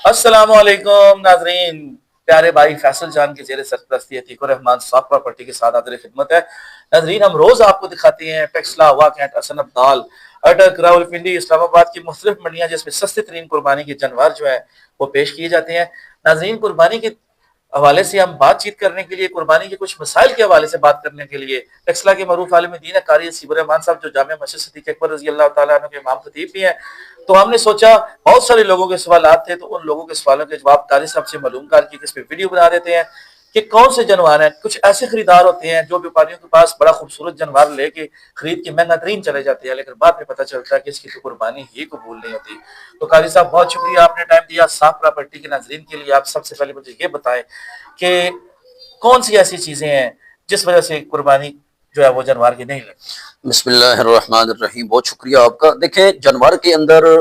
अस्सलाम वालेकुम नाजरीन। प्यारे भाई फैसल जान के जेर सरपरस्ती अतीकुर रहमान साहब प्रॉपर्टी के साथ हाजिर खिदमत है। नाजरीन, हम रोज आपको दिखाते हैं टेक्सला, वाकैंट, हसन अब्दाल, अटक, रावलपिंडी, इस्लामाबाद की मुख्तलिफ मंडियां जिसमें सस्ते तरीन कुर्बानी के जानवर जो है वो पेश किए जाते हैं। नाजरीन, कुर्बानी के हवाले से हम बातचीत करने के लिए, कुर्बानी के कुछ मसाइल के हवाले से बात करने के लिए टेक्सला के मरूफ आलिम दीन कारी सीबर रहमान साहब जो जामिया मस्जिद सिद्दीक अकबर रजी अल्लाह तआला अन्हु के इमाम खतीब भी हैं, तो हमने सोचा बहुत सारे लोगों के सवाल थे, तो उन लोगों के सवालों के जवाब कारी साहब से मालूम करके इस पे वीडियो बना देते हैं कि कौन से जानवर हैं। कुछ ऐसे खरीदार होते हैं जो व्यापारियों के पास बड़ा खूबसूरत जानवर लेके खरीद के महंगा तरीन चले जाते हैं, लेकिन बाद में पता चलता है कि इसकी तो कुर्बानी ही कबूल नहीं होती। तो कारी साहब, बहुत शुक्रिया, आपने टाइम दिया। साफ प्रॉपर्टी के नाजरीन के लिए आप सबसे पहले मुझे ये बताएं कि कौन सी ऐसी चीजें हैं जिस वजह से कुर्बानी जो है वो जानवर की नहीं लगती। बिस्मिल्लाहिर्रहमानिर्रहीम। बहुत शुक्रिया आपका। देखें, जानवर के अंदर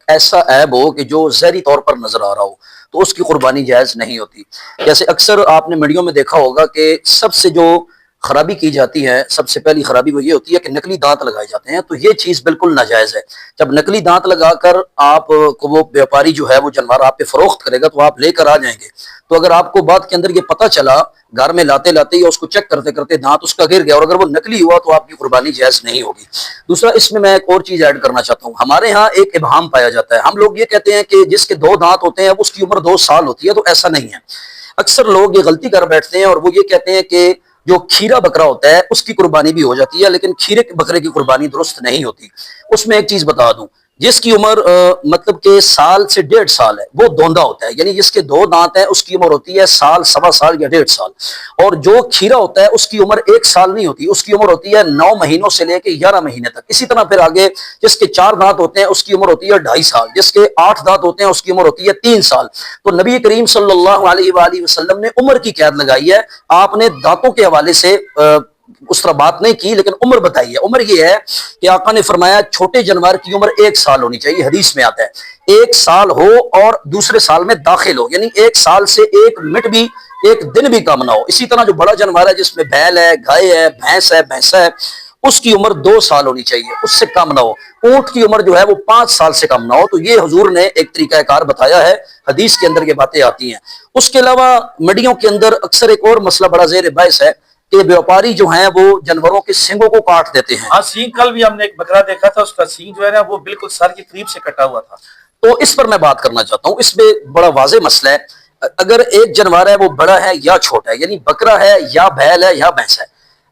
ऐसा ऐब हो कि जो जहरी तौर पर नजर आ रहा हो तो उसकी कुर्बानी जायज़ नहीं होती। जैसे अक्सर आपने वीडियो में देखा होगा कि सबसे जो खराबी की जाती है, सबसे पहली खराबी वो ये होती है कि नकली दांत लगाए जाते हैं। तो ये चीज़ बिल्कुल नाजायज़ है। जब नकली दांत लगाकर आप को वो व्यापारी जो है वो जानवर आप पे फरोख्त करेगा तो आप लेकर आ जाएंगे। तो अगर आपको बात के अंदर ये पता चला घर में लाते लाते या उसको चेक करते करते दांत उसका गिर गया और अगर वो नकली हुआ तो आपकी कुर्बानी जायज़ नहीं होगी। दूसरा, इसमें मैं एक और चीज़ ऐड करना चाहता हूँ। हमारे यहाँ एक इबहाम पाया जाता है। हम लोग ये कहते हैं कि जिसके 2 दांत होते हैं उसकी उम्र 2 साल होती है, तो ऐसा नहीं है। अक्सर लोग ये गलती कर बैठते हैं और वो ये कहते हैं कि जो खीरा बकरा होता है उसकी कुर्बानी भी हो जाती है, लेकिन खीरे के बकरे की कुर्बानी दुरुस्त नहीं होती। उसमें एक चीज बता दूं, जिसकी उम्र मतलब के साल से 1.5 साल है वो दोंदा होता है, यानी जिसके 2 दांत हैं उसकी उम्र होती है साल, सवा साल या 1.5 साल। और जो खीरा होता है उसकी उम्र 1 साल नहीं होती, उसकी उम्र होती है 9 महीनों से लेकर 11 महीने तक। इसी तरह फिर आगे जिसके 4 दांत होते हैं उसकी उम्र होती है 2.5 साल, जिसके 8 दांत होते हैं उसकी उम्र होती है 3 साल। तो नबी करीम सल्लल्लाहु अलैहि वसल्लम ने उम्र की कैद लगाई है। आपने दांतों के हवाले से उस तरह बात नहीं की, लेकिन उम्र बताई है। उम्र ये है कि आका ने फरमाया छोटे जानवर की उम्र 1 साल होनी चाहिए। हदीस में आता है 1 साल हो और दूसरे साल में दाखिल हो, यानी 1 साल से 1 मिनट भी, 1 दिन भी कम ना हो। इसी तरह जो बड़ा जानवर है जिसमें बैल है, गाय है, भैंस है, भैंसा है, उसकी उम्र 2 साल होनी चाहिए, उससे कम ना हो। ऊंट की उम्र जो है वो 5 साल से कम ना हो। तो ये हुजूर ने एक तरीकाकार बताया है, हदीस के अंदर ये बातें आती हैं। उसके अलावा मंडियों के अंदर अक्सर एक और मसला बड़ा ज़ेर बहस है कि व्यापारी जो हैं वो जानवरों के सींगों को काट देते हैं। हाँ, सींग, कल भी हमने एक बकरा देखा था, उसका सींग जो है ना वो बिल्कुल सर के करीब से कटा हुआ था। तो इस पर मैं बात करना चाहता हूँ। इसमें बड़ा वाज़ेह मसला है। अगर एक जानवर है वो बड़ा है या छोटा है, यानी बकरा है या बैल है या भैंस है,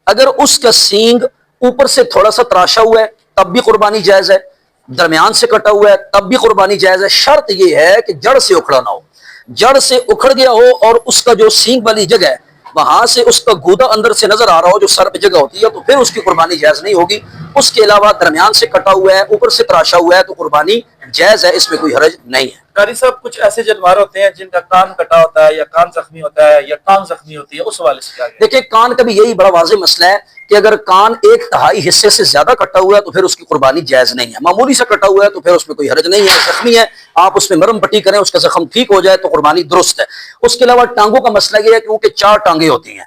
अगर उसका सींग ऊपर से थोड़ा सा तराशा हुआ है तब भी कुर्बानी जायज है, दरमियान से कटा हुआ है तब भी कुर्बानी जायज है। शर्त यह है कि जड़ से उखड़ा ना हो। जड़ से उखड़ गया हो और उसका जो सींग वाली जगह है वहां से उसका गूदा अंदर से नजर आ रहा हो, जो सर पे जगह होती है, तो फिर उसकी कुर्बानी जायज नहीं होगी। उसके अलावा दरमियान से कटा हुआ है, ऊपर से तराशा हुआ है, तो कुर्बानी जायज है, इसमें कोई हरज नहीं है। कारी साहब, कुछ ऐसे जानवर होते हैं जिनका कान कटा होता है या कान जख्मी होता है या टांग जख्मी होती है, उस वाले से क्या? देखिए, कान का भी यही बड़ा वाज़ेह मसला है कि अगर कान 1/3 हिस्से से ज्यादा कटा हुआ है तो फिर उसकी कुर्बानी जायज नहीं है। मामूली सा कटा हुआ है तो फिर उसमें कोई हरज नहीं है। जख्मी है, आप उसमें मरम पट्टी करें, उसका जख्म ठीक हो जाए तो कुर्बानी दुरुस्त है। उसके अलावा टांगों का मसला यह है क्योंकि 4 टांगे होती हैं,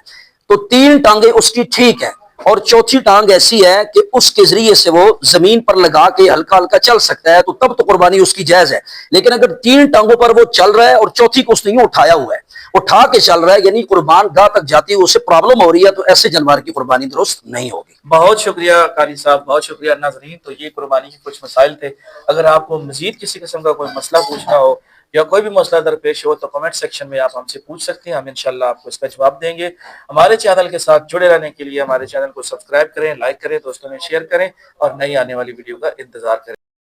तो 3 टांगे उसकी ठीक है और चौथी टांग ऐसी है कि उसके जरिए से वो जमीन पर लगा के हल्का हल्का चल सकता है, तो तब तो कुर्बानी उसकी जायज है। लेकिन अगर 3 टांगों पर वो चल रहा है और चौथी को उसने यूं उठाया हुआ है, उठा के चल रहा है, यानी कुर्बान गाह तक जाती है, उसे प्रॉब्लम हो रही है, तो ऐसे जानवर की कुर्बानी दुरुस्त नहीं होगी। बहुत शुक्रिया कारी साहब, बहुत शुक्रिया। नाजरीन, तो ये कुर्बानी के कुछ मसाइल थे। अगर आपको मजीद किसी किस्म का कोई मसला पूछना हो या कोई भी मसला दरपेश हो तो कमेंट सेक्शन में आप हमसे पूछ सकते हैं, हम इंशाल्लाह आपको इसका जवाब देंगे। हमारे चैनल के साथ जुड़े रहने के लिए हमारे चैनल को सब्सक्राइब करें, लाइक करें, दोस्तों में शेयर करें और नई आने वाली वीडियो का इंतजार करें।